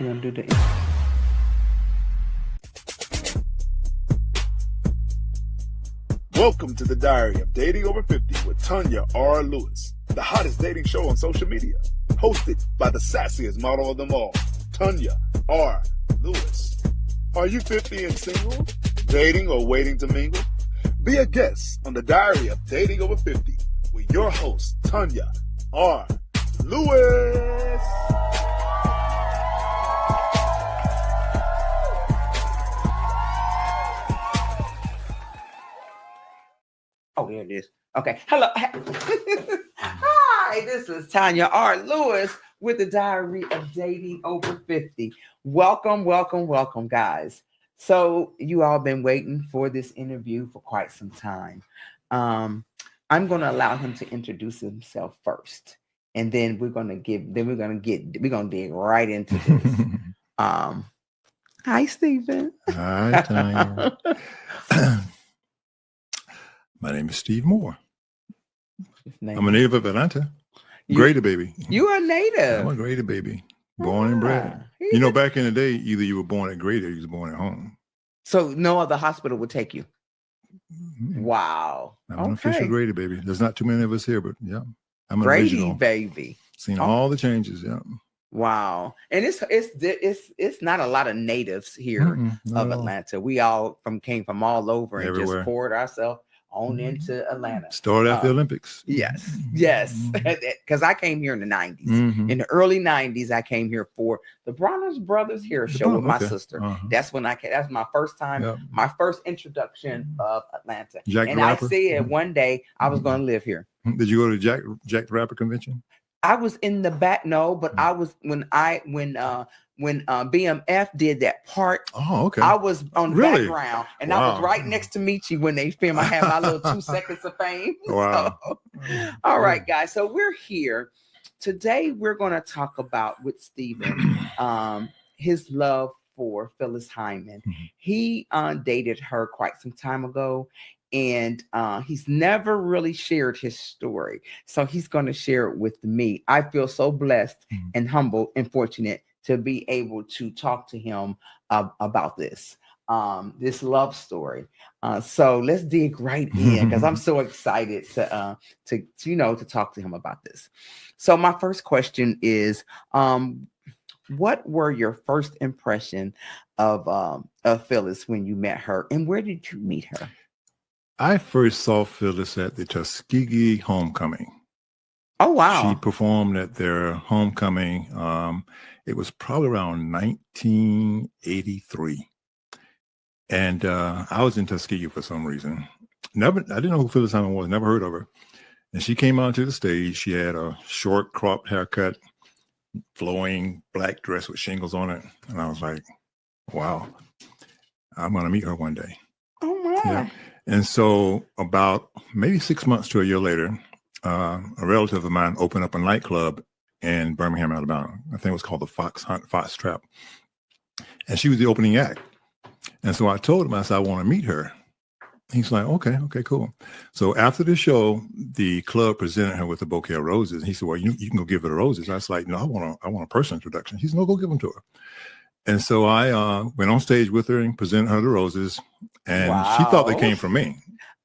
We're gonna do the. Welcome to the Diary of Dating Over 50 with Tanya R. Lewis, the hottest dating show on social media, hosted by the sassiest model of them all, Tanya R. Lewis. Are you 50 and single, dating or waiting to mingle? Be a guest on the Diary of Dating Over 50 with your host, Tanya R. Lewis. Oh, here it is. Okay. Hello. Hi, this is Tanya R. Lewis with the Diary of Dating Over 50. Welcome, welcome, welcome, guys. So you all been waiting for this interview for quite some time. I'm going to allow him to introduce himself first, and then we're going to dig right into this. Hi, Stephen. Hi, Tanya. My name is Steve Moore. I'm a native of Atlanta. Grady baby. You are native. I'm a Grady baby. Born and bred. You know, back in the day, either you were born at Grady or you was born at home. So no other hospital would take you. Mm-hmm. Wow. I'm an official Grady baby. There's not too many of us here, but yeah. I'm an Grady original. baby. Seen all the changes, yeah. Wow. And it's not a lot of natives here of Atlanta. We all came from all over and just poured ourselves on into Atlanta. Started after the Olympics. Yes. Because I came here in the 90s. In the early 90s, I came here for the Bronner's Brothers Hair Show with my sister. That's when I came. That's my first time, my first introduction of Atlanta. I said one day I was going to live here. Did you go to Jack the Rapper convention? I was in the back, but I was when BMF did that part. Oh, okay. I was on the background, and I was right next to Michi when they filmed. I had my little 2 seconds of fame. Wow. So, all right, guys. So we're here today. We're going to talk about with Stephen, his love for Phyllis Hyman. He dated her quite some time ago. And he's never really shared his story. So he's going to share it with me. I feel so blessed and humble and fortunate to be able to talk to him about this love story. So let's dig right in because I'm so excited to talk to him about this. So my first question is, what were your first impression of Phyllis when you met her, and where did you meet her? I first saw Phyllis at the Tuskegee homecoming. Oh, wow. She performed at their homecoming. It was probably around 1983. And I was in Tuskegee for some reason. I didn't know who Phyllis Hyman was, never heard of her. And she came onto the stage. She had a short cropped haircut, flowing black dress with shingles on it. And I was like, wow, I'm going to meet her one day. Oh, my. Yeah. And so about maybe 6 months to a year later, a relative of mine opened up a nightclub in Birmingham, Alabama. I think it was called the Fox Trap. And she was the opening act. And so I told him, I said, I want to meet her. He's like, okay, cool. So after the show, the club presented her with a bouquet of roses. And he said, well, you can go give her the roses. I was like, no, I want a personal introduction. He said, no, go give them to her. And so I went on stage with her and presented her the roses. And she thought they came from me.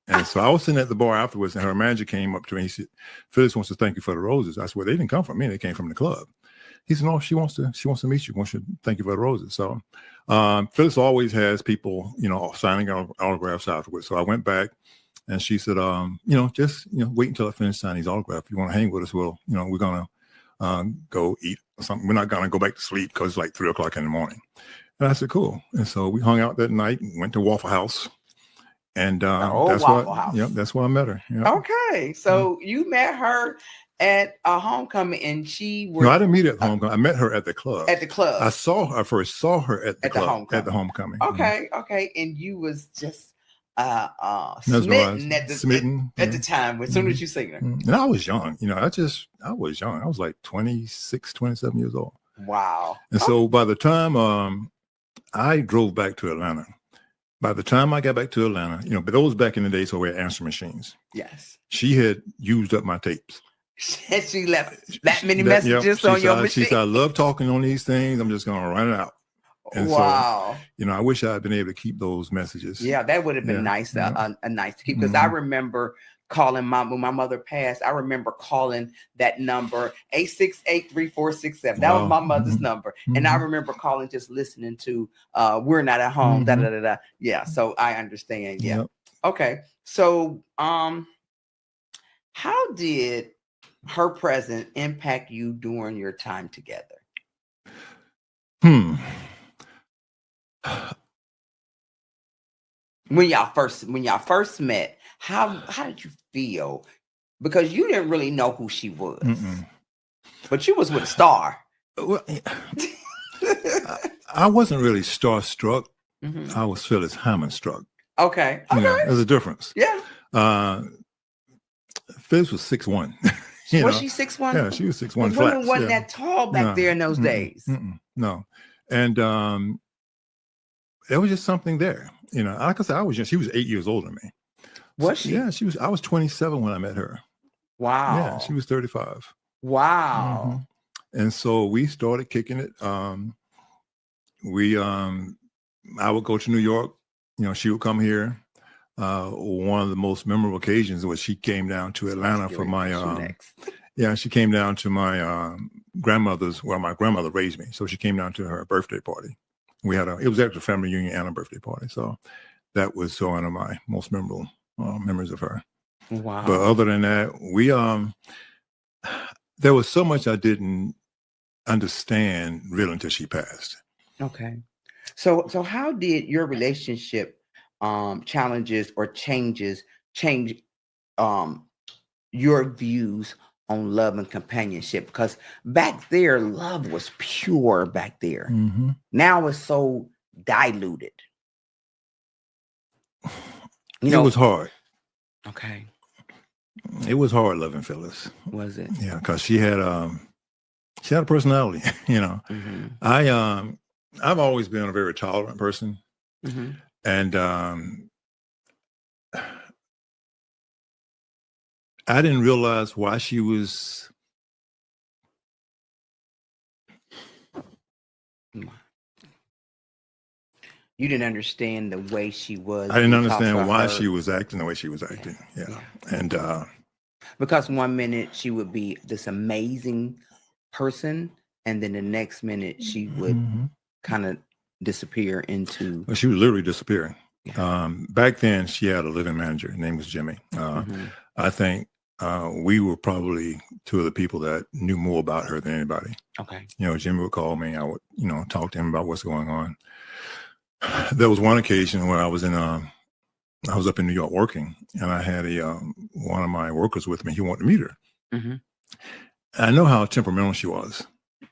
And so I was sitting at the bar afterwards, and her manager came up to me and he said, Phyllis wants to thank you for the roses. I said, well, they didn't come from me. They came from the club. He said, no, she wants to meet you. Wants to thank you for the roses. So Phyllis always has people, signing autographs afterwards. So I went back and she said, just wait until I finish signing these autographs. If you want to hang with us, we're going to go eat something. We're not going to go back to sleep because it's like 3 o'clock in the morning. And I said, cool. And so we hung out that night and went to Waffle House. And that's where I met her. Yep. Okay. So you met her at a homecoming and she was... No, I didn't meet her at homecoming. I met her at the club. At the club. I first saw her at the club, at the homecoming. Okay. Okay. And you was just smitten at the time as soon as you seen her. And I was young. I was young. I was like 26, 27 years old. Wow. And so by the time I drove back to Atlanta, by the time I got back to Atlanta, but those back in the days, so we had answer machines. Yes. She had used up my tapes. She left that many messages on your machine. She said, I love talking on these things. I'm just going to run it out. And wow. So, I wish I had been able to keep those messages. Yeah, that would have been nice, nice to keep. Because I remember calling when my mother passed. I remember calling that number 868-3467. That was my mother's number, and I remember calling, just listening to "We're Not at Home." Da, da, da, da. Yeah, so I understand. Yeah. Yep. Okay. So, how did her presence impact you during your time together? When y'all first met, how did you feel? Because you didn't really know who she was, but you was with a star. Well, I wasn't really starstruck. I was Phyllis Hyman struck. Okay. There's a difference. Yeah. Phyllis was 6'1". Was she 6'1"? Yeah, she was 6'1". Women wasn't that tall back there in those days. No, and there was just something there. Like I said, I was young. She was 8 years older than me. Was she? Yeah, she was. I was 27 when I met her. Wow. Yeah, she was 35. Wow. And so we started kicking it. I would go to New York. She would come here. One of the most memorable occasions was she came down to Atlanta for my. She came down to my grandmother's, where my grandmother raised me. So she came down to her birthday party. It was actually a family reunion and a birthday party. So that was one of my most memorable memories of her. Wow. But other than that, there was so much I didn't understand really until she passed. Okay. So how did your relationship challenges or change your views on love and companionship? Because back there, love was pure back there. Now it's so diluted. It was hard. Okay. It was hard loving Phyllis. Was it? Yeah, because she had a personality. I've always been a very tolerant person, and I didn't realize why she was. You didn't understand the way she was. I didn't understand why she was acting the way she was acting. Yeah. And because one minute she would be this amazing person, and then the next minute she would kind of disappear into. Well, she was literally disappearing. Yeah. Back then, she had a living manager. His name was Jimmy. I think we were probably two of the people that knew more about her than anybody. Okay. Jimmy would call me. I would, talk to him about what's going on. There was one occasion when I was up in New York working, and I had one of my workers with me. He wanted to meet her. I know how temperamental she was,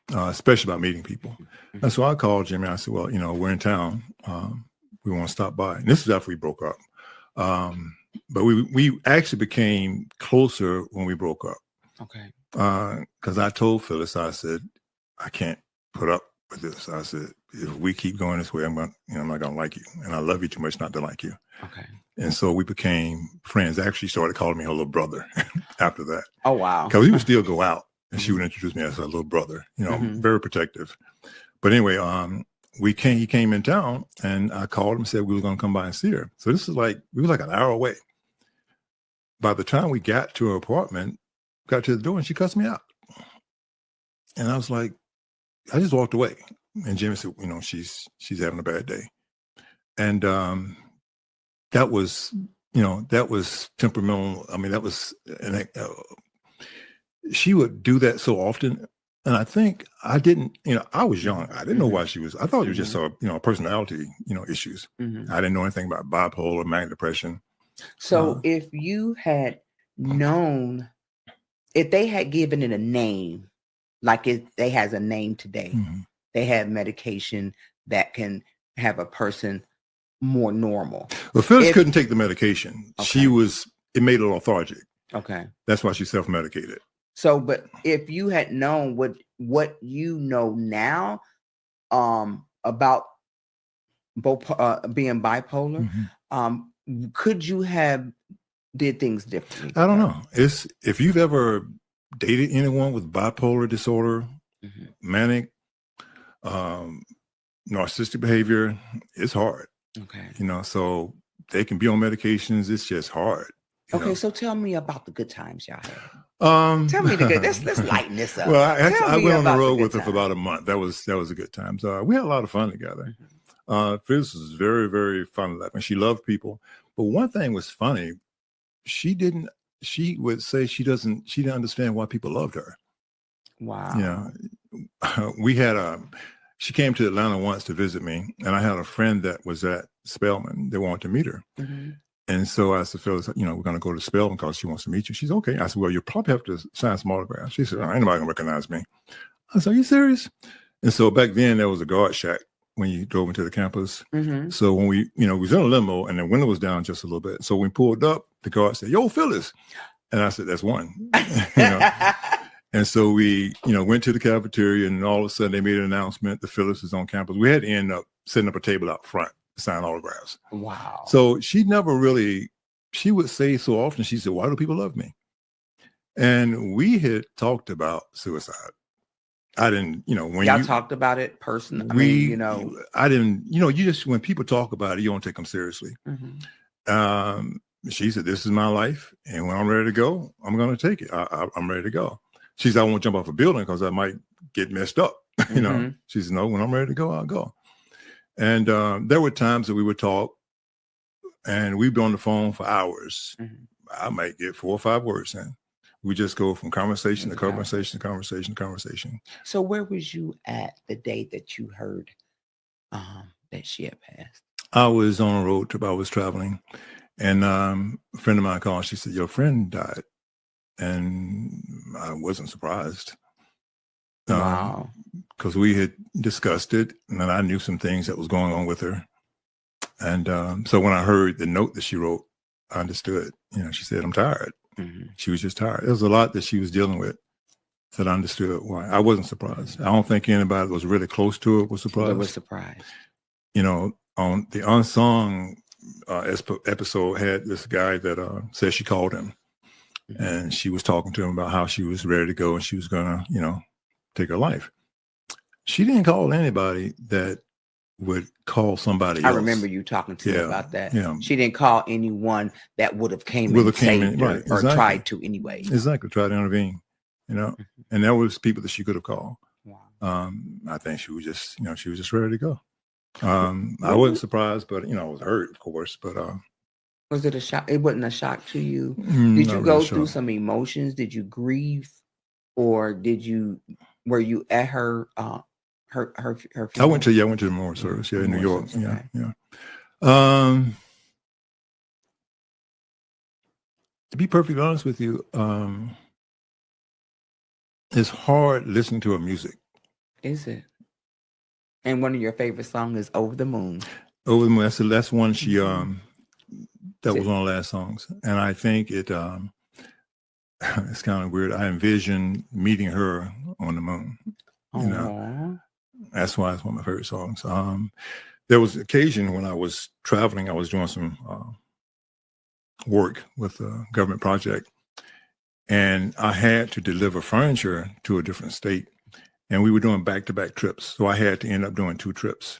especially about meeting people. And so I called Jimmy. I said, well, we're in town. We want to stop by. And this is after we broke up. But we actually became closer when we broke up. Okay. Because I told Phyllis, I said, I can't put up with this. I said, if we keep going this way, I'm not going to like you. And I love you too much not to like you. Okay. And so we became friends. Actually started calling me her little brother after that. Oh, wow. Because we would still go out and she would introduce me as her little brother, very protective. But anyway, he came in town and I called him and said we were going to come by and see her. So this is we were like an hour away. By the time we got to her apartment, got to the door and she cussed me out. And I was like, I just walked away. And Jimmy said, she's having a bad day. And that was temperamental. I mean, that was, she would do that so often. And I think I didn't, I was young. I didn't know why she was, I thought it was just, personality, issues. I didn't know anything about bipolar, manic depression. So if you had known, if they had given it a name, like they has a name today, they have medication that can have a person more normal. Well, Phyllis couldn't take the medication. Okay. It made her lethargic. Okay. That's why she self-medicated. So, but if you had known what you know now about being bipolar, could you have did things differently? I don't know. If you've ever dated anyone with bipolar disorder, manic, narcissistic behavior. It's hard. Okay. So they can be on medications. It's just hard. Okay, so tell me about the good times y'all had. Tell me the good. Let's lighten this up. Well, I went on the road with her time. for about a month. That was a good time. So we had a lot of fun together. Phyllis was very, very fun loving. She loved people. But one thing was funny. She would say she didn't understand why people loved her. Wow. We had she came to Atlanta once to visit me, and I had a friend that was at Spelman. They wanted to meet her. And so I said, Phyllis, we're going to go to Spelman because she wants to meet you. She's okay. I said, well, you probably have to sign some autographs. She said, ain't nobody going to recognize me. I said, are you serious? And so back then there was a guard shack when you drove into the campus. So when we was in a limo and the window was down just a little bit. So when we pulled up, the guard said, yo, Phyllis. And I said, that's one. And so we, went to the cafeteria, and all of a sudden they made an announcement. The Phyllis is on campus. We had to end up setting up a table out front to sign autographs. Wow. So she would say so often, she said, why do people love me? And we had talked about suicide. I didn't, when y'all talked about it personally. I didn't, you just, when people talk about it, you don't take them seriously. She said, this is my life. And when I'm ready to go, I'm going to take it. I'm ready to go. She said, I won't jump off a building because I might get messed up. She said, no, when I'm ready to go, I'll go. And there were times that we would talk, and we'd be on the phone for hours. I might get 4 or 5 words in. We just go from conversation to conversation to conversation to conversation. So where was you at the day that you heard that she had passed? I was on a road trip. I was traveling, and a friend of mine called. She said, your friend died. And I wasn't surprised. Wow. Because we had discussed it, and then I knew some things that was going on with her. And so when I heard the note that she wrote, I understood. She said, I'm tired. She was just tired. There was a lot that she was dealing with that I understood why. I wasn't surprised. I don't think anybody that was really close to it was surprised. They were surprised. On the Unsung episode had this guy that said she called him. And she was talking to him about how she was ready to go and she was going to, take her life. She didn't call anybody that would call somebody else. I remember you talking to me about that. Yeah. She didn't call anyone that would have came and saved her or tried to anyway. Exactly. Try to intervene, And there was people that she could have called. Wow. I think she was just, she was just ready to go. I wasn't surprised, but, I was hurt, of course, but, was it a shock? It wasn't a shock to you. Did you go through some emotions? Did you grieve, or were you at her funeral? I went to the memorial service. In New York. Okay. Yeah. To be perfectly honest with you, it's hard listening to her music. Is it? And one of your favorite songs is "Over the Moon." Over the Moon. That's one she that was one of the last songs, and I think it it's kind of weird. I envision meeting her on the moon. That's why it's one of my favorite songs. There was an occasion when I was traveling. I was doing some work with a government project, and I had to deliver furniture to a different state, and we were doing back-to-back trips. So I had to end up doing 2 trips,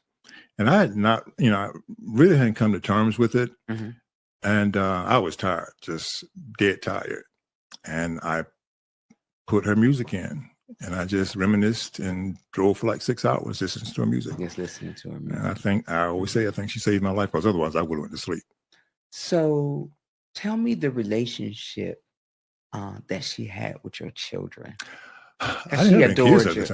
and I had not, I really hadn't come to terms with it. And I was tired, just dead tired. And I put her music in, and I just reminisced and drove for like 6 hours listening to her music. Just listening to her music. And I always say, I think she saved my life, because otherwise I would have went to sleep. So tell me the relationship that she had with your children. She adored you.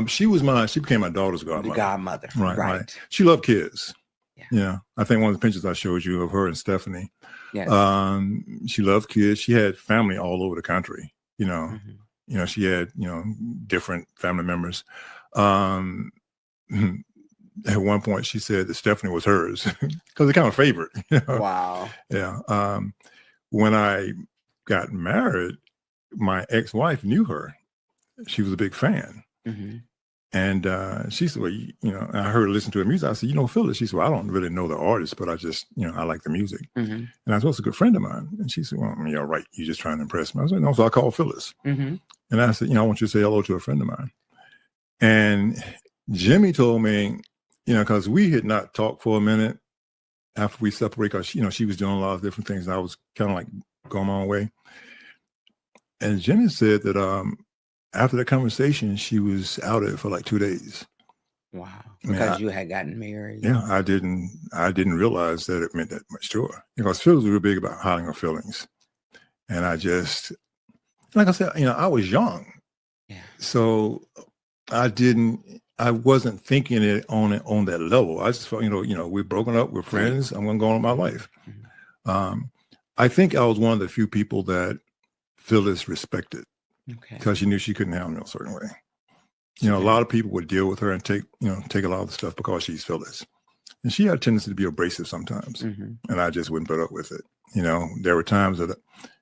She became my daughter's godmother. The godmother. Right. She loved kids. Yeah. I think one of the pictures I showed you of her and Stephanie. Yes. She loved kids. She had family all over the country. She had, different family members. At one point she said that Stephanie was hers because they're kind of favorite. Wow. Yeah. When I got married, my ex-wife knew her. She was a big fan. And she said, well, I heard her listen to her music. I said, Phyllis. She said, well, I don't really know the artist, but I just, I like the music. Mm-hmm. And I said, it's a good friend of mine. And she said, well, you're right. You're just trying to impress me. I said, no. So I called Phyllis. Mm-hmm. And I said, I want you to say hello to a friend of mine. And Jimmy told me, because we had not talked for a minute after we separated, because, she was doing a lot of different things. And I was kind of like going my own way. And Jimmy said that after that conversation, she was out of it for like 2 days. Wow. Because you had gotten married. Yeah, I didn't realize that it meant that much to her. Because Phyllis was real big about hiding her feelings. And I just, like I said, I was young. Yeah. So I wasn't thinking it on that level. I just felt, we're broken up, we're friends, I'm going to go on with my life. Mm-hmm. I think I was one of the few people that Phyllis respected. Okay. Because she knew she couldn't handle me a certain way. A lot of people would deal with her and take a lot of the stuff because she's Phyllis. And she had a tendency to be abrasive sometimes. Mm-hmm. And I just wouldn't put up with it. There were times that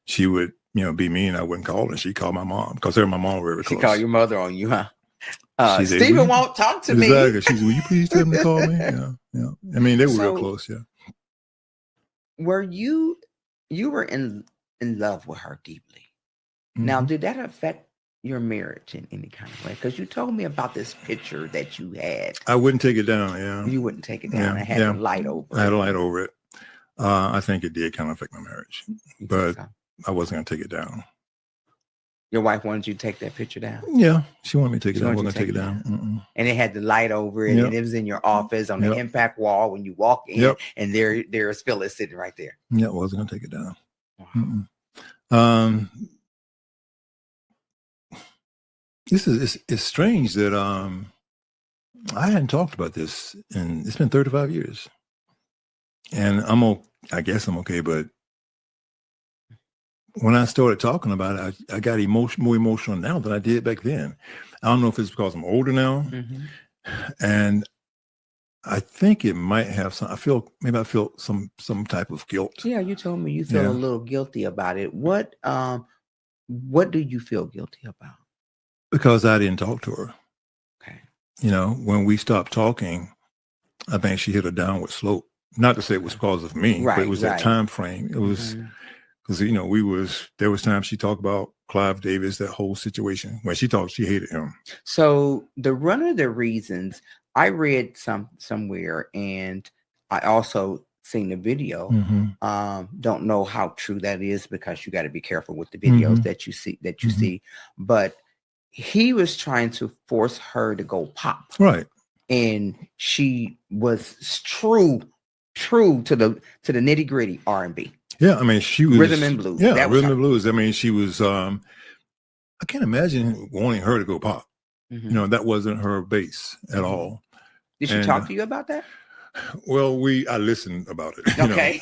she would, be mean. I wouldn't call her. And she'd call my mom because her and my mom were very close. She called your mother on you, huh? Stephen won't talk to me. Exactly. She said, will you please tell him to call me? Yeah. I mean, they were real close. Yeah. Were you were in love with her deeply? Mm-hmm. Now, did that affect your marriage in any kind of way? Because you told me about this picture that you had. I wouldn't take it down. Yeah. You wouldn't take it down. I had a light over it. I had a light over it. I think it did kind of affect my marriage, but I wasn't going to take it down. Your wife wanted you to take that picture down? Yeah, she wanted me to take it down. I wasn't going to take it down. And it had the light over it, and it was in your office on the impact wall when you walk in, and there's Phyllis sitting right there. Yeah, I wasn't going to take it down. Wow. It's strange that I hadn't talked about this, and it's been 35 years. And I guess I'm okay, but when I started talking about it, I got more emotional now than I did back then. I don't know if it's because I'm older now, and I think it might have some. I feel some type of guilt. Yeah, you told me you feel a little guilty about it. What do you feel guilty about? Because I didn't talk to her. Okay. When we stopped talking, I think she hit a downward slope. Not to say it was because of me, but it was that time frame. It was because there was times she talked about Clive Davis, that whole situation. When she talked, she hated him. So one of the reasons I read somewhere, and I also seen the video. Don't know how true that is because you got to be careful with the videos that you see. But he was trying to force her to go pop. Right. And she was true to the nitty gritty R&B. Yeah, I mean, she was rhythm and blues. Yeah, rhythm and blues. I mean, she was. I can't imagine wanting her to go pop. That wasn't her base at all. Did she talk to you about that? Well, I listened about it. Okay.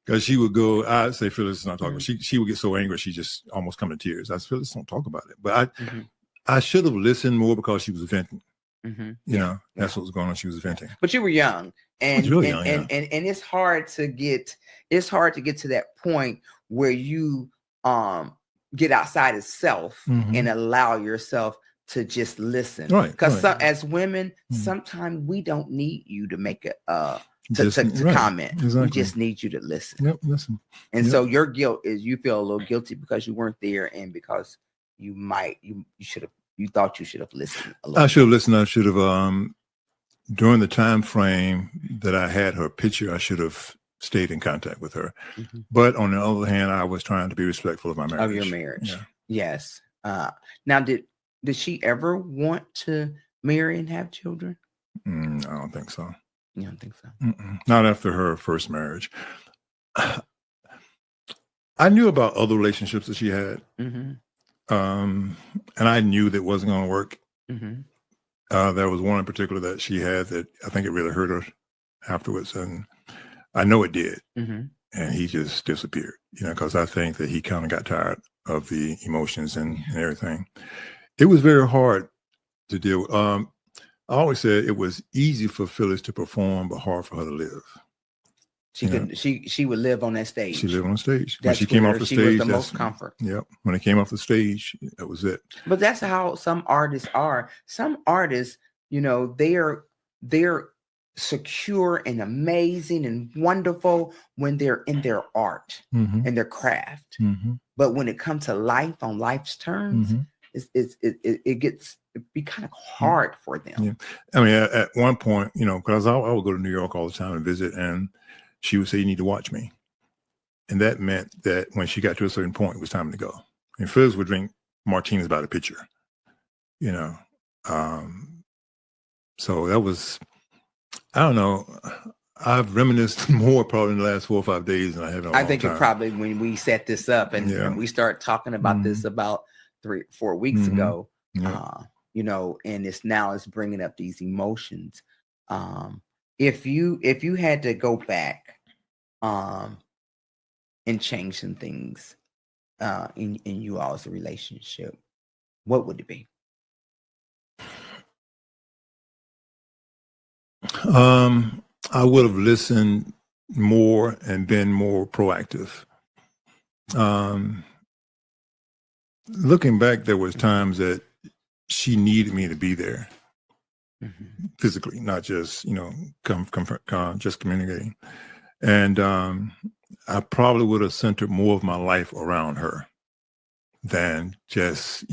Because she would go. I'd say Phyllis is not talking. She would get so angry she just almost come to tears. I said, Phyllis, don't talk about it. But I should have listened more because she was venting. That's what was going on. She was venting. But you were young, and really and it's hard to get to that point where you get outside of self and allow yourself to just listen. Right. Because as women, sometimes we don't need you to make it to comment. Exactly. We just need you to listen. Yep, listen. And so your guilt is you feel a little guilty because you weren't there, and because you thought you should have listened a little. I should have listened. I should have during the time frame that I had her picture, I should have stayed in contact with her. But on the other hand, I was trying to be respectful of my marriage. Of your marriage. Yeah. Yes. Now did she ever want to marry and have children? I don't think so. You don't think so? Not after her first marriage. I knew about other relationships that she had. And I knew that wasn't going to work. There was one in particular that she had that I think it really hurt her afterwards. And I know it did. And he just disappeared, because I think that he kind of got tired of the emotions and everything. It was very hard to deal with. I always said it was easy for Phyllis to perform, but hard for her to live. She could. She would live on that stage. She lived on stage. When That's she came where off the she stage, was the that's most comfort. Yep. When it came off the stage, that was it. But that's how some artists are. Some artists, they're secure and amazing and wonderful when they're in their art and their craft. But when it comes to life on life's terms, it gets be kind of hard for them. Yeah. I mean, at one point, because I would go to New York all the time and visit, and she would say, "You need to watch me." And that meant that when she got to a certain point, it was time to go. And Phyllis would drink martinis by the pitcher, So that was, I don't know. I've reminisced more probably in the last 4 or 5 days than I have in a long think time. it probably when we set this up and we start talking about this about 3 or 4 weeks ago, and it's bringing up these emotions. If you had to go back, and change some things, in you all's relationship, what would it be? I would have listened more and been more proactive. Looking back, there was times that she needed me to be there physically, not just, just communicating. And I probably would have centered more of my life around her than just,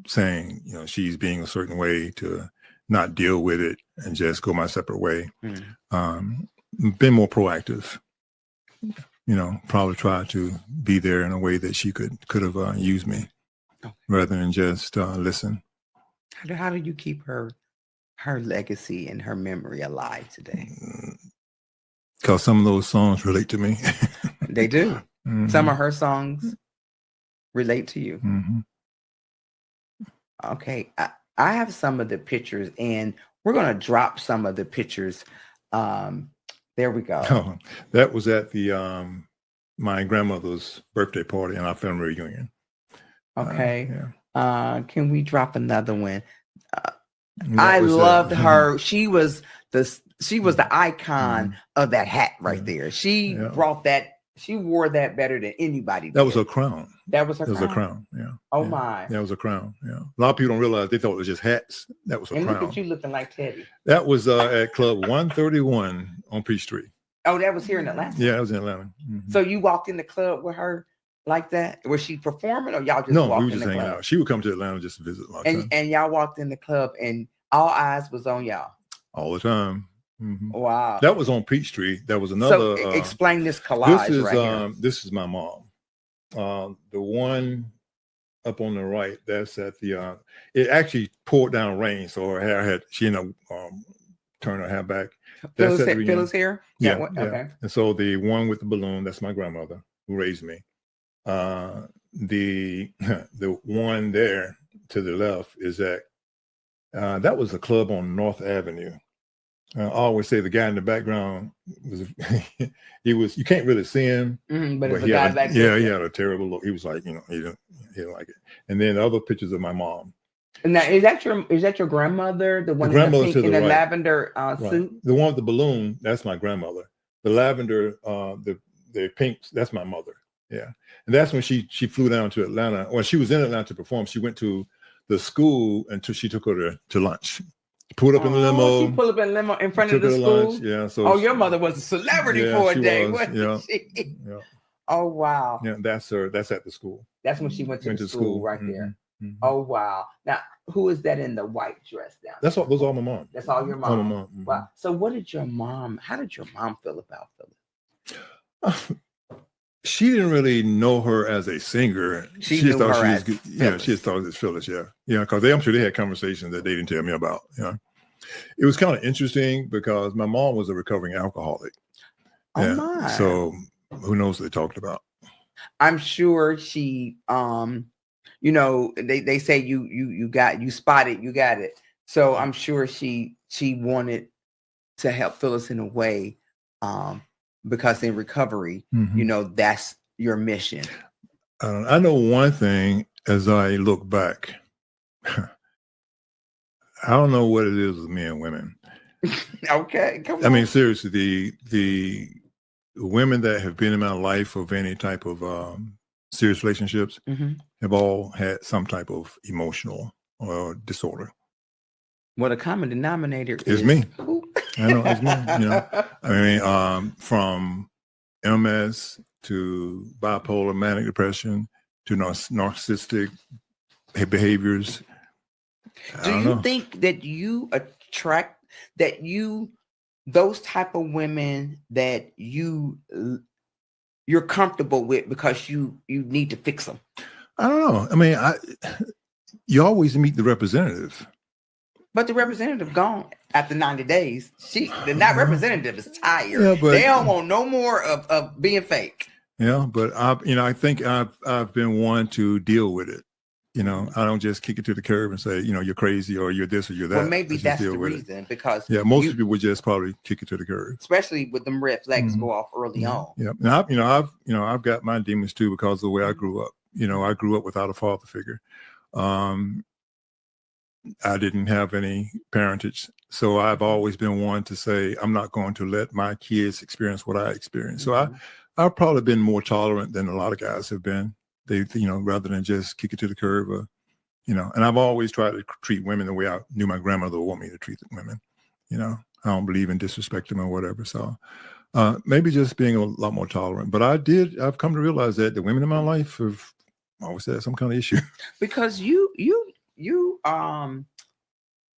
saying, she's being a certain way to not deal with it and just go my separate way. Been more proactive, probably try to be there in a way that she could have used me rather than just listen. How do you keep her legacy and her memory alive today? Because some of those songs relate to me. They do. Some of her songs relate to you. Okay. I have some of the pictures, and we're going to drop some of the pictures. There we go. Oh, that was at the my grandmother's birthday party and our family reunion. Okay. Can we drop another one? I loved her. She was the icon of that hat right there. She brought that. She wore that better than anybody did. That was her crown. That was her crown. That was a crown. Yeah. Oh my. That was a crown. Yeah. A lot of people don't realize they thought it was just hats. That was a crown. And look at you looking like Teddy. That was at Club 131 on Peachtree. Oh, that was here in Atlanta. Yeah, that was in Atlanta. So you walked in the club with her like that? Was she performing, or y'all just walked in the club? No, we were just hanging out. She would come to Atlanta just to visit a lot of times. And y'all walked in the club, and all eyes was on y'all all the time. Wow. That was on Peachtree. That was another. So explain this collage. This is my mom. The one up on the right, that's at the. It actually poured down rain, so her hair she ended up turning her hair back. Phyllis here. Yeah. Okay. And so the one with the balloon, that's my grandmother who raised me. The one there to the left is that was a club on North Avenue. I always say the guy in the background was you can't really see him, but it's a guy back there. Yeah, he had a terrible look. He was like, he didn't like it. And then the other pictures of my mom. Now, is that your grandmother? The one in the pink and the lavender suit? The one with the balloon, that's my grandmother. The lavender, the pink, that's my mother. Yeah. And that's when she flew down to Atlanta. Well, she was in Atlanta to perform. She went to the school until she took her to lunch. Pulled up in the limo. She pulled up in the limo in front of the school. Lunch. Yeah. So your mother was a celebrity for a day. Yeah. Oh wow. Yeah, that's her. That's at the school. That's when she went to the school right there. Oh wow. Now, who is that in the white dress down? Those are all my mom. That's all your mom. All my mom. Wow. So how did your mom feel about Phyllis? She didn't really know her as a singer. She just thought she was good. Yeah, she just thought it was Phyllis. Yeah, because I'm sure they had conversations that they didn't tell me about. It was kind of interesting because my mom was a recovering alcoholic. Oh my! So who knows what they talked about? I'm sure she, they say you spotted, you got it. So I'm sure she wanted to help Phyllis in a way, because in recovery, that's your mission. I know one thing as I look back. I don't know what it is with men and women. Okay, come on. I mean, seriously, the women that have been in my life of any type of serious relationships have all had some type of emotional disorder. Well, the common denominator is me. I know it's me. You know, I mean, from MS to bipolar, manic depression to narcissistic behaviors. Do you think that you attract those type of women that you're comfortable with because you need to fix them? I don't know. I mean, you always meet the representative. But the representative gone after 90 days. The representative is tired. Yeah, but, they don't want no more of being fake. Yeah, but I think I've been one to deal with it. You know, I don't just kick it to the curb and say, you're crazy or you're this or you're that. Well, maybe that's the reason because most people would just probably kick it to the curb, especially with them red flags go off early on. Yeah, and I've got my demons too because of the way I grew up. I grew up without a father figure. I didn't have any parentage. So I've always been one to say, I'm not going to let my kids experience what I experienced. So I've probably been more tolerant than a lot of guys have been. They, rather than just kick it to the curb, and I've always tried to treat women the way I knew my grandmother would want me to treat women. I don't believe in disrespecting them or whatever. So maybe just being a lot more tolerant. But I've come to realize that the women in my life have always had some kind of issue. Because you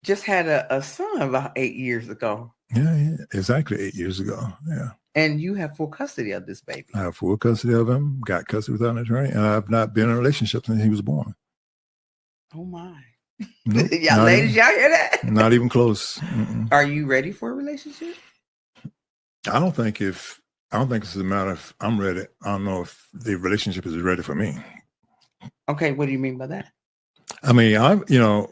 just had a son about 8 years ago. Yeah, exactly 8 years ago. Yeah. And you have full custody of this baby. I have full custody of him, got custody without an attorney, and I've not been in a relationship since he was born. Oh my. Nope, y'all ladies, y'all hear that? Not even close. Mm-mm. Are you ready for a relationship? I don't think it's a matter of I'm ready. I don't know if the relationship is ready for me. Okay, what do you mean by that? I mean, and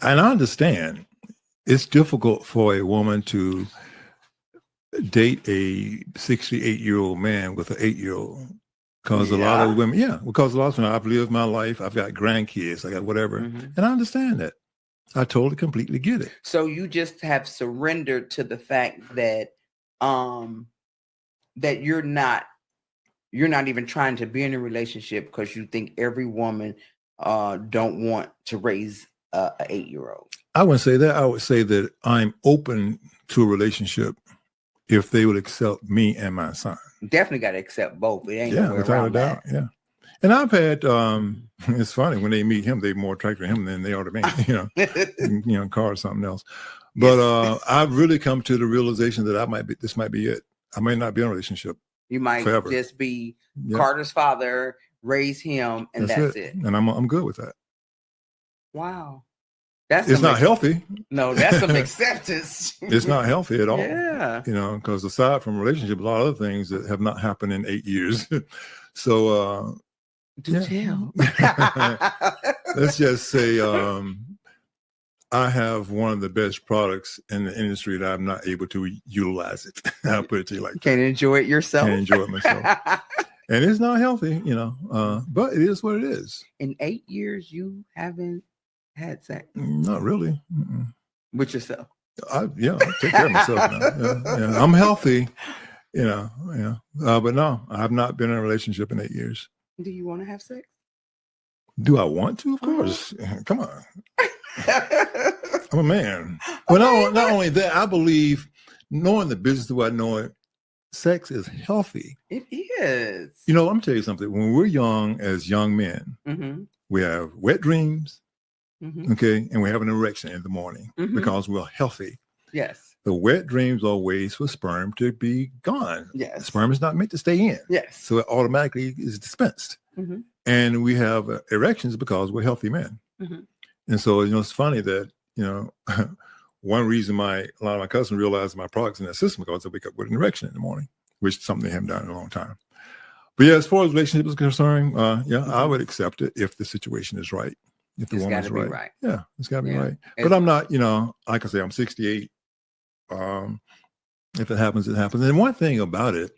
I understand it's difficult for a woman to date a 68-year-old man with an 8-year-old because a lot of women, because a lot of women, I've lived my life, I've got grandkids, I got whatever, and I understand that. I totally, completely get it. So you just have surrendered to the fact that that you're not even trying to be in a relationship because you think every woman don't want to raise an 8-year-old. I wouldn't say that. I would say that I'm open to a relationship if they would accept me and my son. Definitely got to accept both. It ain't nowhere without around a doubt. that. Yeah. And I've had, it's funny, when they meet him, they're more attracted to him than they are to me, car or something else. But I've really come to the realization that this might be it. I may not be in a relationship. You might forever. Just be Carter's father, raise him, and that's it. And I'm good with that. Wow. It's not healthy. No, that's some acceptance. It's not healthy at all. Yeah. Because aside from relationship, a lot of other things that have not happened in 8 years. So, tell. Let's just say I have one of the best products in the industry that I'm not able to utilize it. I'll put it to you like that. Can't enjoy it yourself. Can't enjoy it myself. And it's not healthy, but it is what it is. In 8 years, you haven't had sex? Not really. Mm-mm. With yourself? I take care of myself now. Yeah. I'm healthy, but no, I have not been in a relationship in 8 years. Do you want to have sex? Do I want to? Of course. Come on. I'm a man. Well, not only that, I believe knowing the business the way I know it, sex is healthy. It is. I'm going to tell you something. When we're young, as young men, we have wet dreams, okay, and we have an erection in the morning because we're healthy. Yes. The wet dreams are ways for sperm to be gone. Yes. Sperm is not meant to stay in. Yes. So it automatically is dispensed. And we have erections because we're healthy men. And so, it's funny that, one reason a lot of my cousins realize my products in their system because they wake up with an erection in the morning, which is something they haven't done in a long time. But as far as relationship is concerned, I would accept it if the situation is right. If the woman's right. Yeah, it's got to be right. But I'm not, like I say, I'm 68. If it happens, it happens. And one thing about it,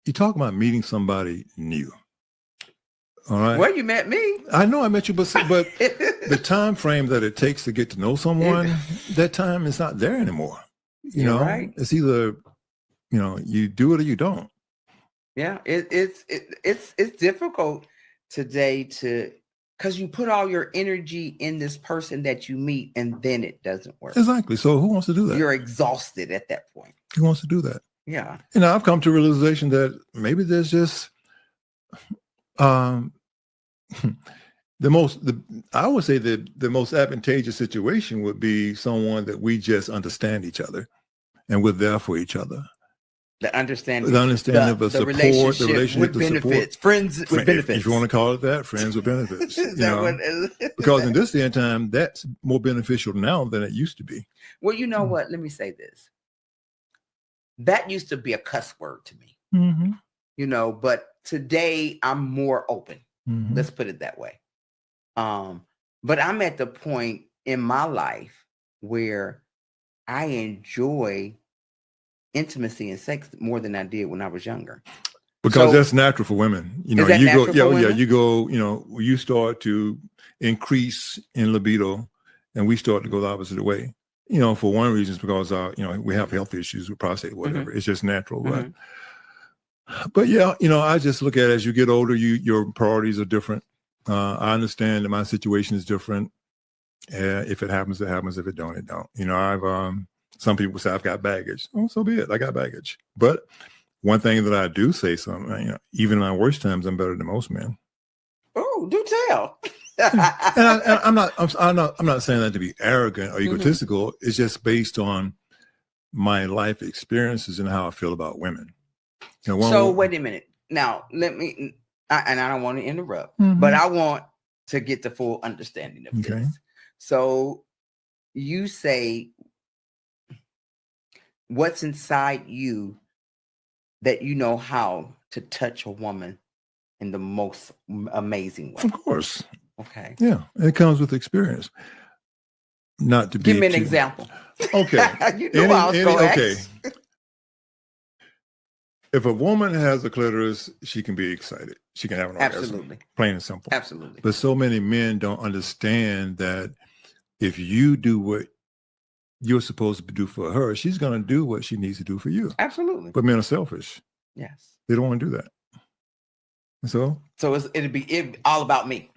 you talk about meeting somebody new. All right. Well, you met me. I know I met you, but the time frame that it takes to get to know someone, that time is not there anymore. You know, right. it's either, you do it or you don't. Yeah, it's difficult today because you put all your energy in this person that you meet, and then it doesn't work. Exactly. So who wants to do that? You're exhausted at that point. Who wants to do that? Yeah. I've come to a realization that maybe there's just I would say that the most advantageous situation would be someone that we just understand each other and we're there for each other. The understanding of the support, relationship, the relationship with the benefits, support. friends with benefits. If you want to call it that, friends with benefits. Is because in this day and time, that's more beneficial now than it used to be. Well, you know what? Let me say this. That used to be a cuss word to me. Mm-hmm. But today I'm more open. Mm-hmm. Let's put it that way. But I'm at the point in my life where I enjoy intimacy and sex more than I did when I was younger. Because that's natural for women. You start to increase in libido and we start to go the opposite way. For one reason is because we have health issues with prostate, whatever. Mm-hmm. It's just natural. But yeah, I just look at it as you get older, your priorities are different. I understand that my situation is different. If it happens, it happens. If it don't, it don't. I've some people say I've got baggage. Oh, so be it. I got baggage. But one thing that I do say, even in my worst times, I'm better than most men. Oh, do tell. and I'm not saying that to be arrogant or egotistical. Mm-hmm. It's just based on my life experiences and how I feel about women. Wait a minute. Now, let me, and I don't want to interrupt, but I want to get the full understanding of this. So you say, what's inside you that you know how to touch a woman in the most amazing way? Of course. Okay. Yeah, it comes with experience. Not to give me an example. Okay. Okay. If a woman has a clitoris, she can be excited. She can have an orgasm. Absolutely. Plain and simple. Absolutely. But so many men don't understand that if you do what you're supposed to do for her, she's going to do what she needs to do for you. Absolutely. But men are selfish. Yes. They don't want to do that. So it'd be all about me.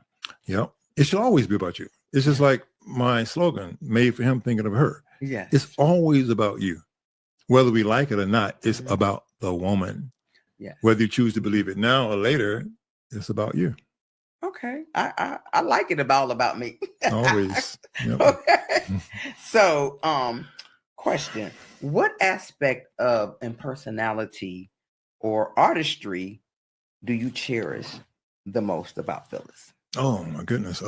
Yeah. It should always be about you. It's just like my slogan, made for him, thinking of her. Yes. It's always about you. Whether we like it or not, it's about the woman. Yes. Whether you choose to believe it now or later, it's about you. Okay. I like it all about me. Always. Yep. Okay. So, question. What aspect of personality or artistry do you cherish the most about Phyllis? Oh my goodness.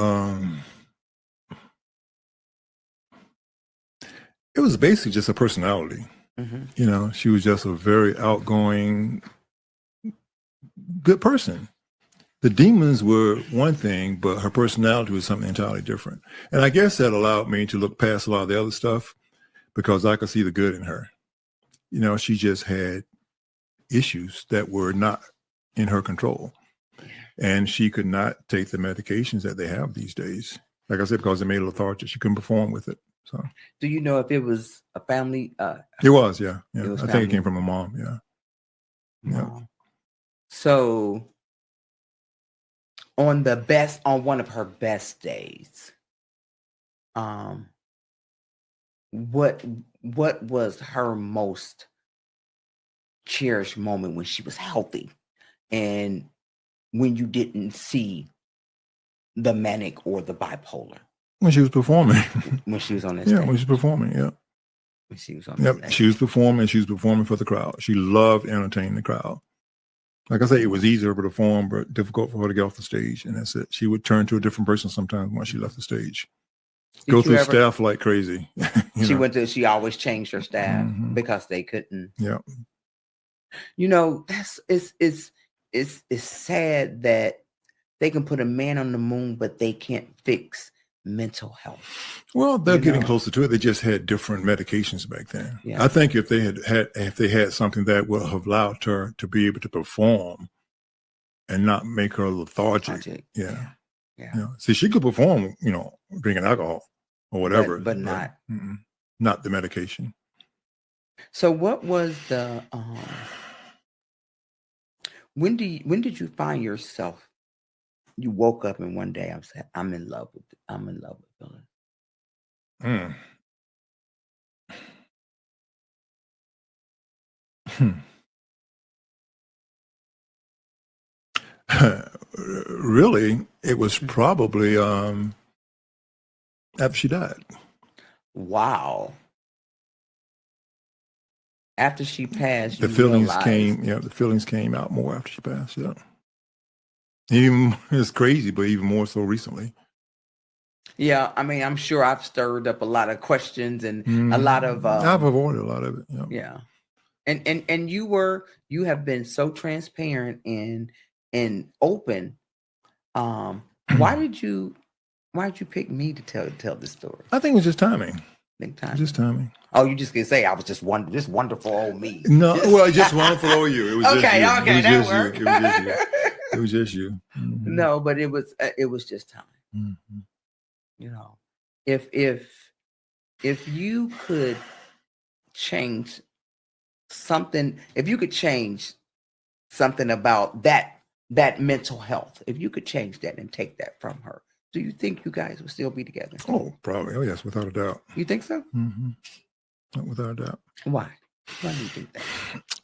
It was basically just a personality. Mm-hmm. She was just a very outgoing, good person. The demons were one thing, but her personality was something entirely different. And I guess that allowed me to look past a lot of the other stuff because I could see the good in her. She just had issues that were not in her control. And she could not take the medications that they have these days. Like I said, because they made her lethargic. She couldn't perform with it. So, do you know if it was a family? It was, yeah. I think it came from a mom, yeah. Mom. Yeah. So, on one of her best days, what was her most cherished moment when she was healthy, and when you didn't see the manic or the bipolar? When she was performing. When she was on that stage. Yeah, when she was performing, yeah. When she was on that stage. She was performing for the crowd. She loved entertaining the crowd. Like I say, it was easier to perform, but difficult for her to get off the stage. And that's it. She would turn to a different person sometimes once she left the stage. Go through staff like crazy. She always changed her staff because they couldn't. Yeah. It's sad that they can put a man on the moon, but they can't fix mental health. Well, they're getting closer to it. They just had different medications back then. Yeah. I think if they had something that would have allowed her to be able to perform and not make her lethargic. Yeah. See, she could perform, drinking alcohol or whatever, but not not the medication. So what was the when did you find yourself? You woke up and one day I'm in love with Phyllis. Hmm. Really, it was probably after she died. Wow. After she passed, The you feelings realized. came. Yeah, the feelings came out more after she passed. Yeah. Even it's crazy, but even more so recently. Yeah, I mean, I'm sure I've stirred up a lot of questions and a lot of I've avoided a lot of it. Yeah. yeah. And you have been so transparent and open. Why did you pick me to tell this story? I think it was just timing. Big time. Just timing. Oh, you just can say I was just wonderful old me. No, well, just wonderful old you. It was okay, just you. okay, that worked. It was just you. It was just you. Mm-hmm. No, but it was just time. Mm-hmm. You know, if you could change something, if you could change something about that mental health, if you could change that and take that from her, do you think you guys would still be together? Oh, probably. Oh, yes, without a doubt. You think so? Mm-hmm. Without a doubt. Why? Why do you think that?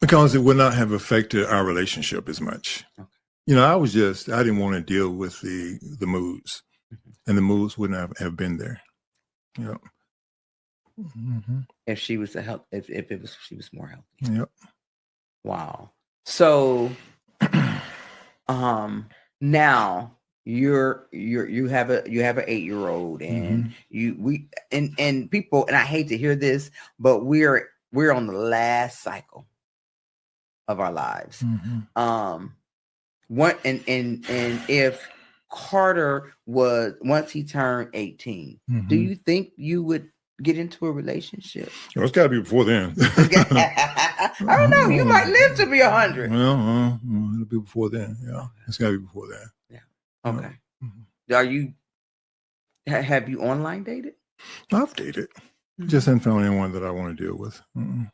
Because it would not have affected our relationship as much. Okay. You know, I didn't want to deal with the moods, and the moods wouldn't have been there. Yep. If she was she was more healthy. Yep. Wow. So, now you have an 8-year-old, and and people, and I hate to hear this, but we're on the last cycle of our lives. What and if Carter was, once he turned 18, do you think you would get into a relationship? Well, it's got to be before then. I don't know. You might live to be 100. Well, it'll be before then. Yeah, it's got to be before then. Yeah. Okay. Are you? Have you online dated? I've dated. Just haven't found anyone that I want to deal with. Or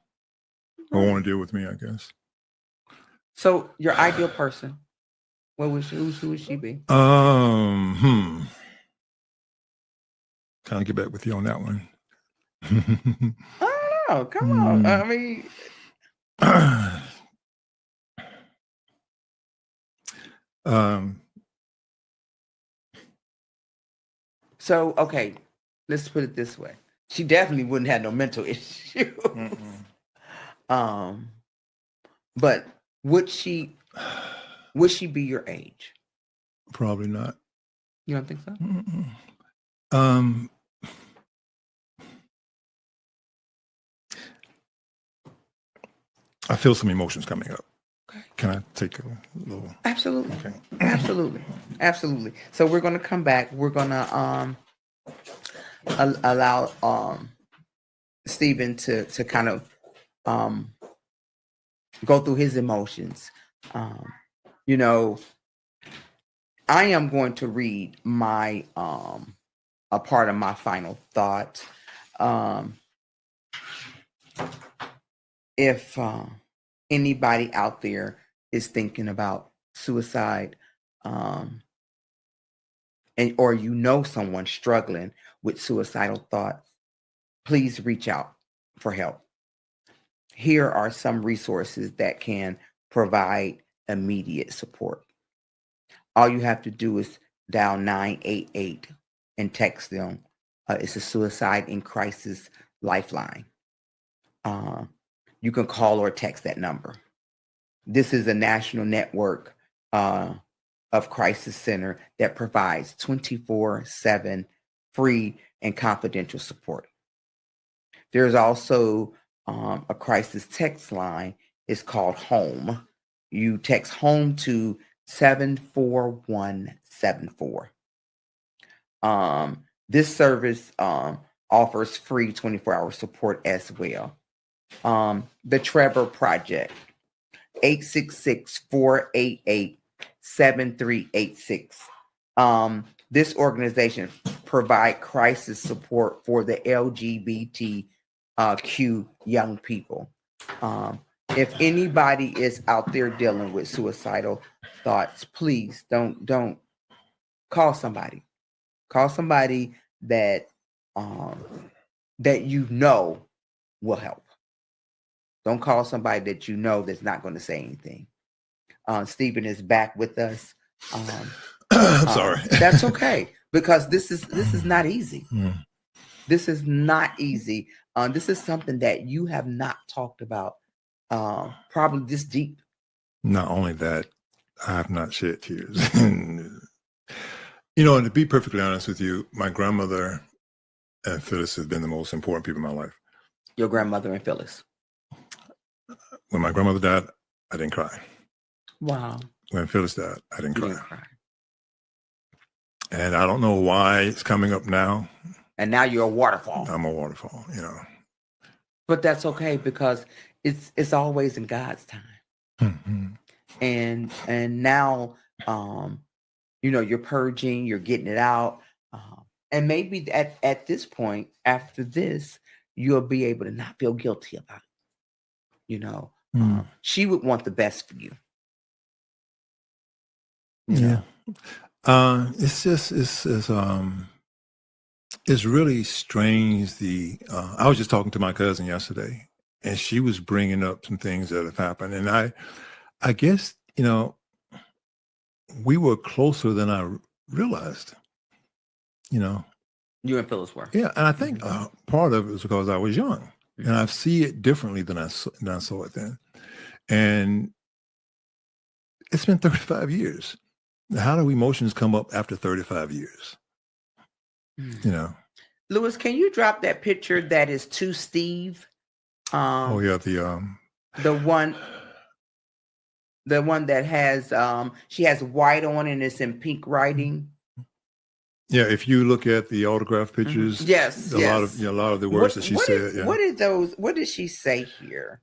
want to deal with me, I guess. So your ideal person, who would she be? Kind of get back with you on that one. I don't know. Come on. I mean, so okay, let's put it this way. She definitely wouldn't have no mental issues. But would she be your age? Probably not. You don't think so? I feel some emotions coming up. Okay. Can I take a little? Absolutely. Okay. Absolutely. So we're going to come back. We're going to allow Stephen to kind of go through his emotions. You know, I am going to read my a part of my final thought. If anybody out there is thinking about suicide, and or you know someone struggling with suicidal thoughts, please reach out for help. Here are some resources that can provide immediate support. All you have to do is dial 988 and text them. It's a suicide in crisis lifeline. You can call or text that number. This is a national network of crisis center that provides 24/7 free and confidential support. There's also a crisis text line. It's called HOME. You text HOME to 74174. This service offers free 24-hour support as well. The Trevor Project, 866-488-7386. This organization provides crisis support for the LGBT cue young people. If anybody is out there dealing with suicidal thoughts, please don't call somebody. Call somebody that that you know will help. Don't call somebody that you know that's not going to say anything. Stephen is back with us. I'm sorry. That's okay, because this is not easy. Mm. This is not easy. This is something that you have not talked about probably this deep. Not only that, I have not shed tears. You know, and to be perfectly honest with you, my grandmother and Phyllis has been the most important people in my life. Your grandmother and Phyllis. When my grandmother died, I didn't cry. Wow. When Phyllis died, I didn't You cry. didn't cry. And I don't know why it's coming up now. And now you're a waterfall. I'm a waterfall, you know. But that's okay, because it's always in God's time. Mm-hmm. And now you know, you're purging, you're getting it out. And maybe at this point, after this, you'll be able to not feel guilty about it. You know, she would want the best for you. Yeah. It's just, it's really strange. I was just talking to my cousin yesterday, and she was bringing up some things that have happened. And I guess, you know, we were closer than I realized, you know. You and Phyllis were. Yeah. And I think part of it was because I was young, and I see it differently than I saw it then. And it's been 35 years. How do emotions come up after 35 years? You know. Lewis, can you drop that picture that is to Steve? Oh yeah, the one that has she has white on and it's in pink writing. Yeah, if you look at the autograph pictures, yes, a lot of the words that she said. Yeah. What did she say here?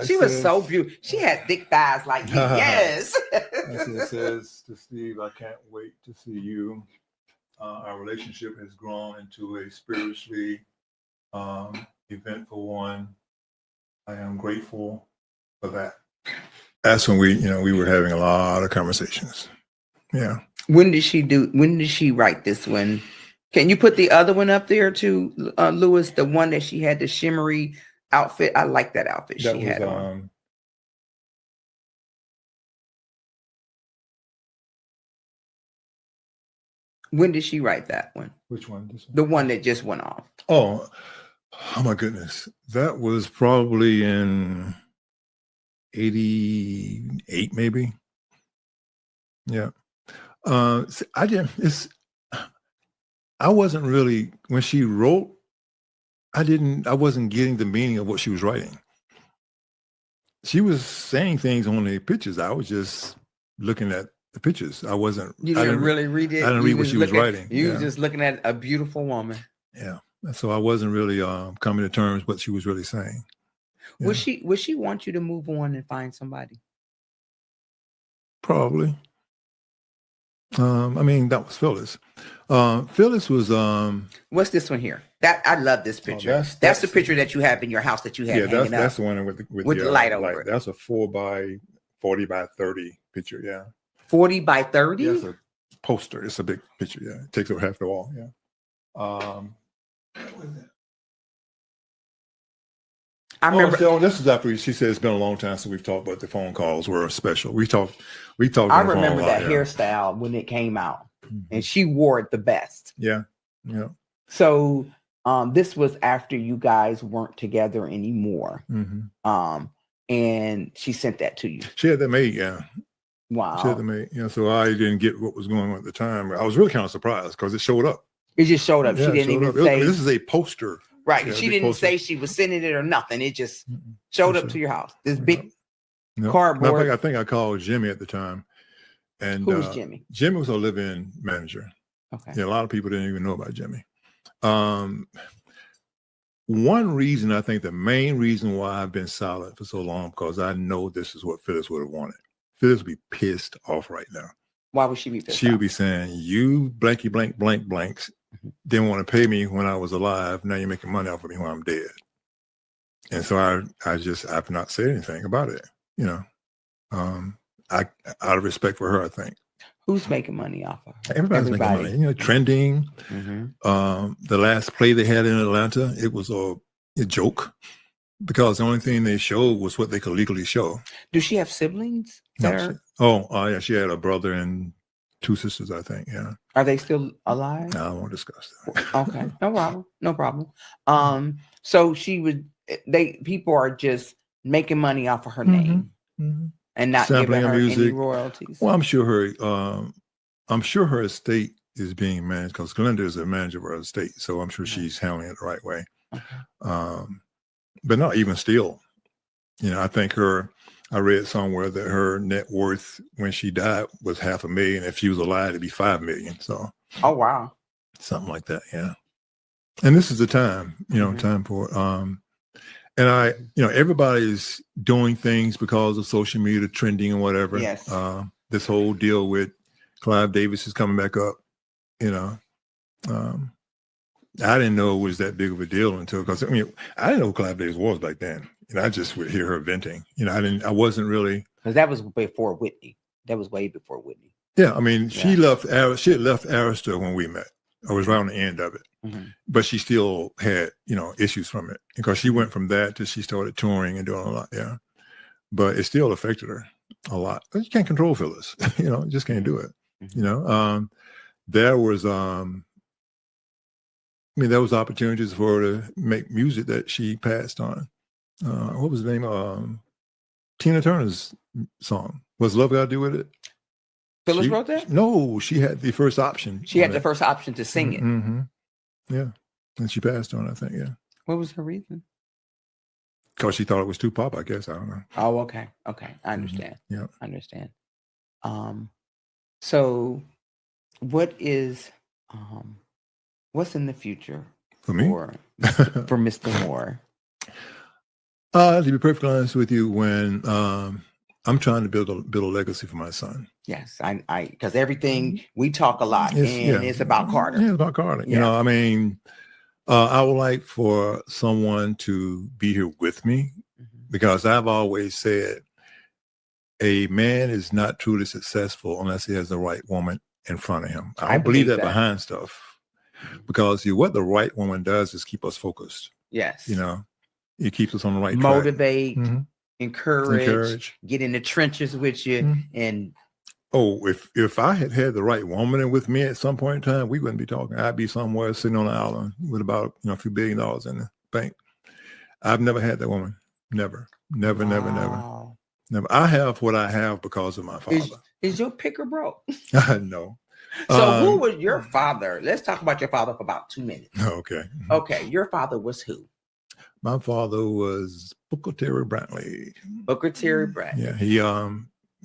She was so beautiful. She had thick thighs like me. Yes. It says to Steve, I can't wait to see you. Our relationship has grown into a spiritually eventful one. I am grateful for that. That's when we were having a lot of conversations. Yeah. When did she write this one? Can you put the other one up there too, Lewis? The one that she had the shimmery outfit. I like that outfit she had on. When did she write that one? Which one? This one? The one that just went off. Oh my goodness. That was probably in 88, maybe. Yeah. I wasn't really, when she wrote, I wasn't getting the meaning of what she was writing. She was saying things on the pictures. I was just looking at the pictures. You didn't really read it? I didn't read what she was writing. You were just looking at a beautiful woman. Yeah. So I wasn't really coming to terms with what she was really saying. Yeah. Would she want you to move on and find somebody? Probably. I mean, that was Phyllis. Phyllis was what's this one here? That I love this picture. That's the picture that you have in your house that you have. Yeah, that's the one with the light over it. That's a 4 by 40 by 30 picture. Yeah. 40 by 30? Yeah, it's a poster. It's a big picture. Yeah. It takes over half the wall. Yeah. I remember. So this is after she said it's been a long time since we've talked, but the phone calls were special. We talked. I remember that hairstyle when it came out, and she wore it the best. Yeah, yeah. So this was after you guys weren't together anymore. And she sent that to you. She had that made. Yeah. Wow. She had that made. Yeah. So I didn't get what was going on at the time. I was really kind of surprised because it showed up. It just showed up. Yeah, she didn't even say. This is a poster. Right. Yeah, she didn't say she was sending it or nothing. It just showed up to your house. This big cardboard. I think I called Jimmy at the time. And who was Jimmy? Jimmy was a live-in manager. Okay. Yeah, a lot of people didn't even know about Jimmy. One reason, I think the main reason why I've been silent for so long, because I know this is what Phyllis would have wanted. Phyllis would be pissed off right now. Why would she be pissed off? She would be saying, you blanky blank blank blanks didn't want to pay me when I was alive. Now you're making money off of me when I'm dead. And so I've not said anything about it, you know. I out of respect for her, I think. Who's making money off of her? Everybody's making money, you know, trending. The last play they had in Atlanta, it was a joke because the only thing they showed was what they could legally show. Does she have siblings? Yeah, she had a brother and 2 sisters, I think. Yeah. Are they still alive? No, I won't discuss that. Okay, no problem. So people are just making money off of her name and not sampling giving her music. any royalties. Well, I'm sure her estate is being managed because Glenda is the manager of her estate, so I'm sure she's handling it the right way. Okay. But not even still, you know, I think I read somewhere that her net worth when she died was $500,000. If she was alive, it'd be $5 million. So, oh wow, something like that, yeah. And this is the time, you know, time for it. And everybody's doing things because of social media, trending and whatever. Yes. This whole deal with Clive Davis is coming back up, you know. I didn't know it was that big of a deal until, because I didn't know who Clive Davis was back then. And I just would hear her venting. You know, I wasn't really. Because that was before Whitney. That was way before Whitney. Yeah, I mean, she had left Arista when we met. I was right on the end of it. But she still had, you know, issues from it because she went from that to she started touring and doing a lot. Yeah. But it still affected her a lot. But you can't control Phyllis, you know, you just can't do it. You know, there was opportunities for her to make music that she passed on. What was the name? Tina Turner's song. Was Love Got to Do with It? Phyllis wrote that? No, she had the first option. She had the first option to sing it. Yeah. And she passed on, I think. Yeah. What was her reason? Because she thought it was too pop, I guess. I don't know. Oh, okay. Okay. I understand. Yeah. I understand. So what is what's in the future for me? For Mr. Moore? To be perfectly honest with you, when I'm trying to build a legacy for my son. Yes, I because everything we talk a lot, it's about Carter. Yeah, it's about Carter. Yeah. You know, I mean, I would like for someone to be here with me because I've always said a man is not truly successful unless he has the right woman in front of him. I don't believe that behind stuff because what the right woman does is keep us focused. Yes, you know, it keeps us on the right motivate. track. Encourage, get in the trenches with you, and if I had the right woman with me at some point in time, we wouldn't be talking. I'd be somewhere sitting on an island with about a few $1 billion in the bank. I've never had that woman. Never. I have what I have because of my father. Is your picker broke? No. So who was your father? Let's talk about your father for about 2 minutes. Okay. Okay, your father was who? My father was Booker Terry Brantley. Booker Terry Brantley. Yeah,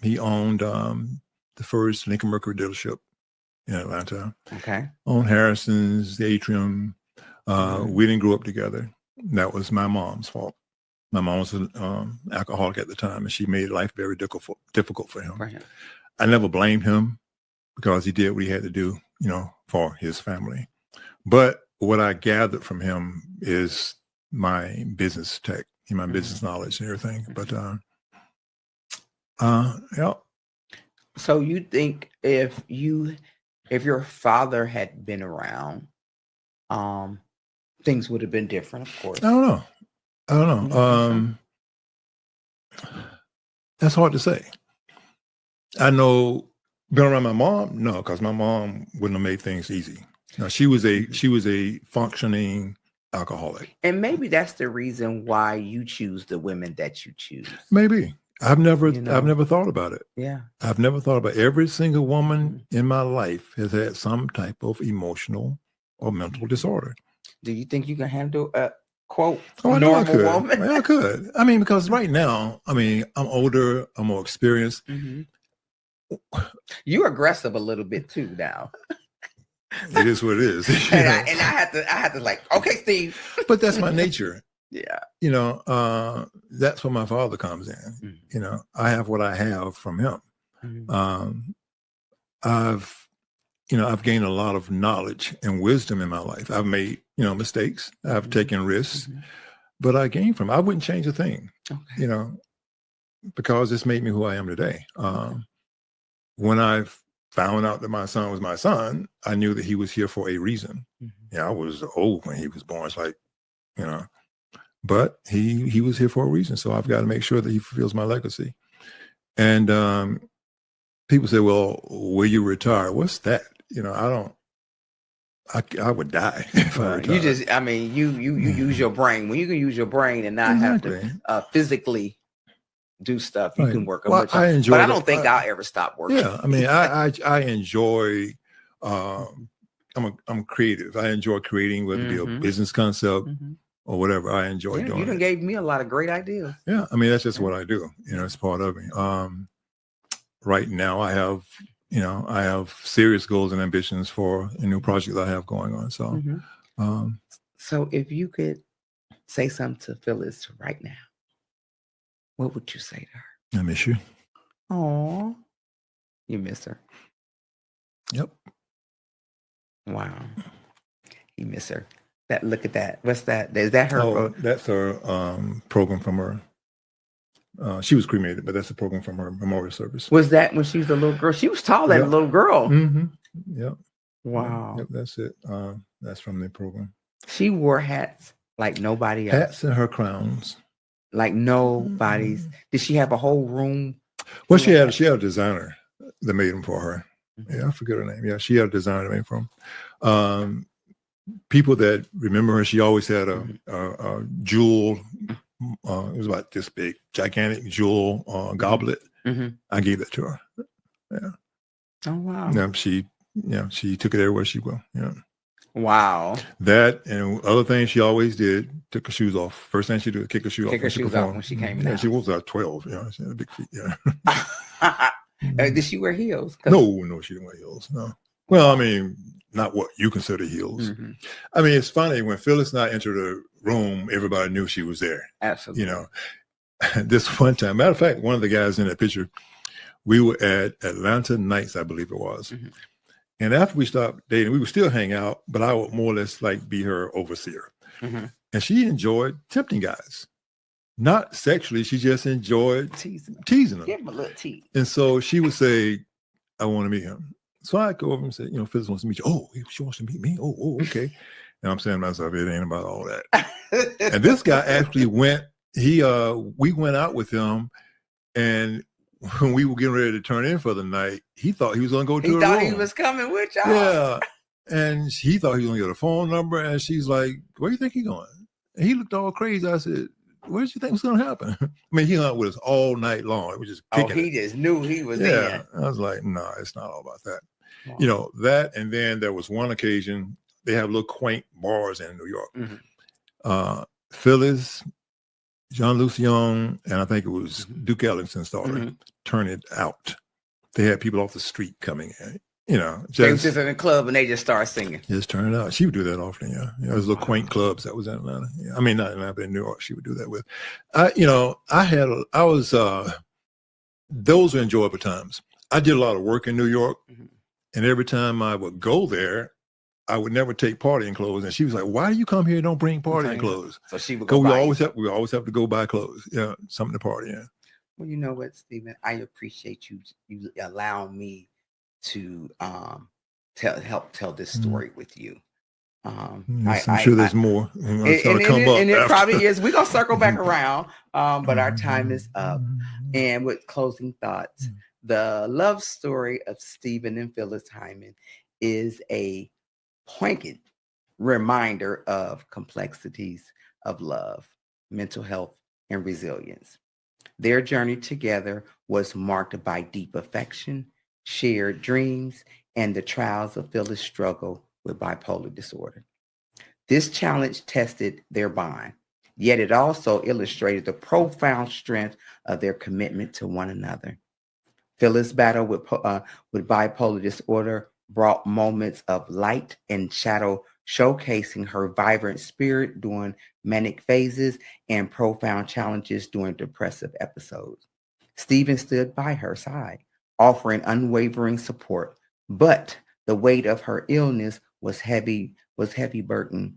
he owned the first Lincoln Mercury dealership in Atlanta. Okay. Owned Harrison's, the Atrium. We didn't grow up together. That was my mom's fault. My mom was an alcoholic at the time, and she made life very difficult for him. Right. I never blamed him because he did what he had to do, you know, for his family. But what I gathered from him is my business tech, my business knowledge and everything. But yeah. So you think if your father had been around, things would have been different, of course. I don't know. That's hard to say. I know being around my mom, no, because my mom wouldn't have made things easy. No, she was a functioning alcoholic. And maybe that's the reason why you choose the women that you choose. Maybe. I've never thought about it. Yeah. I've never thought about it. Every single woman in my life has had some type of emotional or mental disorder. Do you think you can handle a quote normal woman? I could. I mean, because right now, I'm older, I'm more experienced. You're aggressive a little bit too now. It is what it is. And I had to like, okay, Steve. But that's my nature. Yeah. You know, that's where my father comes in. You know, I have what I have from him. I've gained a lot of knowledge and wisdom in my life. I've made, mistakes. I've taken risks. but I gained from it. I wouldn't change a thing, Okay. Because it's made me who I am today. When I found out that my son was my son, I knew that he was here for a reason. Yeah, I was old when he was born. It's like, but he was here for a reason. So I've got to make sure that he fulfills my legacy. And people say, well, will you retire? What's that? I would die if I retired. You use your brain. When you can use your brain and not have to physically do stuff, you can work. But I don't think I'll ever stop working. Yeah, I enjoy. I'm creative. I enjoy creating, whether it be a business concept or whatever. I enjoy doing. You done gave me a lot of great ideas. Yeah, that's just what I do. It's part of me. Right now, I have serious goals and ambitions for a new project that I have going on. So, so if you could say something to Phyllis right now, what would you say to her? I miss you. Oh, you miss her. Yep. Wow. You miss her. Look at that. What's that? Is that her? Oh, that's her program from her. She was cremated, but that's a program from her memorial service. Was that when she was a little girl? She was tall, that little girl. Yep. Wow. Yep, that's it. That's from the program. She wore hats like nobody else. Hats and her crowns. Like nobody's. Did she have a whole room? Well, she had a designer that made them for her. Yeah, I forget her name. Yeah, she had a designer that made from. People that remember her, she always had a jewel. It was about this big, gigantic jewel goblet. I gave that to her. Yeah. Oh wow. Yeah, she took it everywhere she went. Yeah. Wow. That and other things she always did. Took her shoes off. First thing she did, kick her shoes off. Kick her shoes off when she came in. Yeah, she was 12. She had big feet. Yeah. Did she wear heels? No, she didn't wear heels. No. Well, not what you consider heels. It's funny when Phyllis and I entered a room, everybody knew she was there. Absolutely. This one time, matter of fact, one of the guys in that picture, we were at Atlanta Nights, I believe it was. And after we stopped dating, we would still hang out, but I would more or less like be her overseer. And she enjoyed tempting guys. Not sexually, she just enjoyed teasing them. Give him a little tease. And so she would say, I want to meet him. So I go over and say, Phyllis wants to meet you. Oh, she wants to meet me? Oh, okay. And I'm saying to myself, it ain't about all that. And this guy actually went, we went out with him, and when we were getting ready to turn in for the night, he thought he was going to go to a room. He thought he was coming with y'all. Yeah. And he thought he was going to get a phone number, and she's like, where do you think he's going? And he looked all crazy. I said, what did you think was going to happen? He hung out with us all night long. It was just kicking he just knew he was in. I was like, no, it's not all about that. Wow. That, and then there was one occasion, they have little quaint bars in New York. Phyllis, Jean-Luc Young, and I think it was Duke Ellington's daughter, Turn It Out. They had people off the street coming in. They were just in the club and they just started singing. Just turn it out. She would do that often, yeah. There's little quaint clubs that was in Atlanta. Yeah. Not in Atlanta, but in New York, she would do that with. Those were enjoyable times. I did a lot of work in New York, and every time I would go there, I would never take partying clothes. And she was like, why do you come here and don't bring partying clothes? So she would go we always have to go buy clothes. Yeah, something to party in. Well, you know what, Stephen? I appreciate you allowing me to help tell this story with you. I'm sure there's more. And it probably is. We're gonna circle back around, but our time is up. And with closing thoughts, the love story of Stephen and Phyllis Hyman is a poignant reminder of complexities of love, mental health, and resilience. Their journey together was marked by deep affection, shared dreams, and the trials of Phyllis' struggle with bipolar disorder. This challenge tested their bond, yet it also illustrated the profound strength of their commitment to one another. Phyllis' battle with bipolar disorder brought moments of light and shadow, showcasing her vibrant spirit during manic phases and profound challenges during depressive episodes. Stephen stood by her side, offering unwavering support, but the weight of her illness was heavy burden.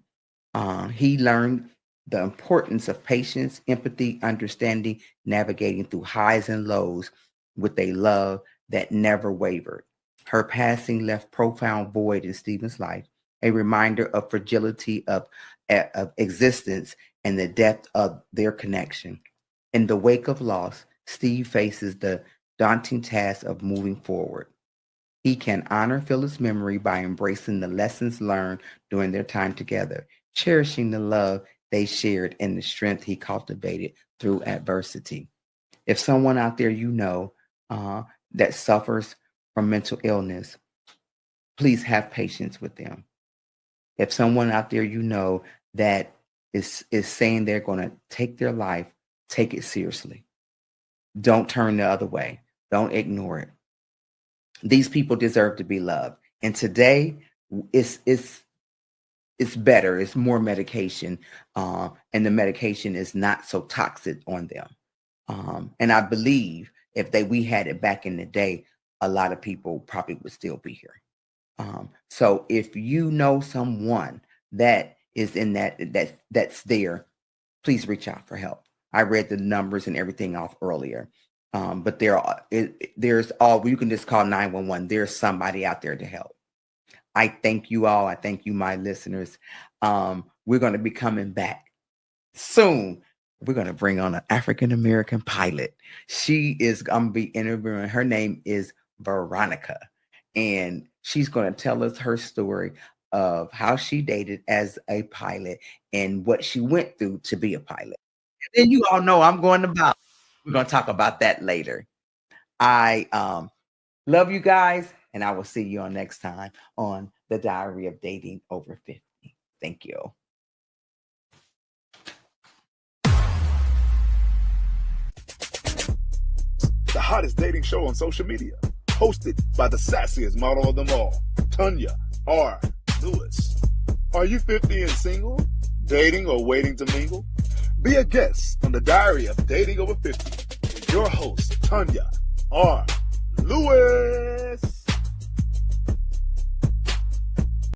He learned the importance of patience, empathy, understanding, navigating through highs and lows with a love that never wavered. Her passing left profound void in Stephen's life, a reminder of fragility of existence and the depth of their connection. In the wake of loss, Steve faces the daunting task of moving forward. He can honor Phyllis' memory by embracing the lessons learned during their time together, cherishing the love they shared and the strength he cultivated through adversity. If someone out there that suffers from mental illness, please have patience with them. If someone out there that is saying they're going to take their life, take it seriously. Don't turn the other way. Don't ignore it. These people deserve to be loved. And today, it's better. It's more medication, and the medication is not so toxic on them. And I believe if we had it back in the day, a lot of people probably would still be here. So if you know someone that is in that's there, please reach out for help. I read the numbers and everything off earlier. But there's you can just call 911. There's somebody out there to help. I thank you all. I thank you, my listeners. We're going to be coming back soon. We're going to bring on an African-American pilot. I'm going to be interviewing. Her name is Veronica. And she's going to tell us her story of how she dated as a pilot and what she went through to be a pilot. And then you all know I'm going to Bali. We're going to talk about that later. I love you guys, and I will see you on next time on The Diary of Dating Over 50. Thank you. The hottest dating show on social media, hosted by the sassiest model of them all, Tanya R. Lewis. Are you 50 and single, dating or waiting to mingle? Be a guest on The Diary of Dating Over 50 with your host, Tanya R. Lewis.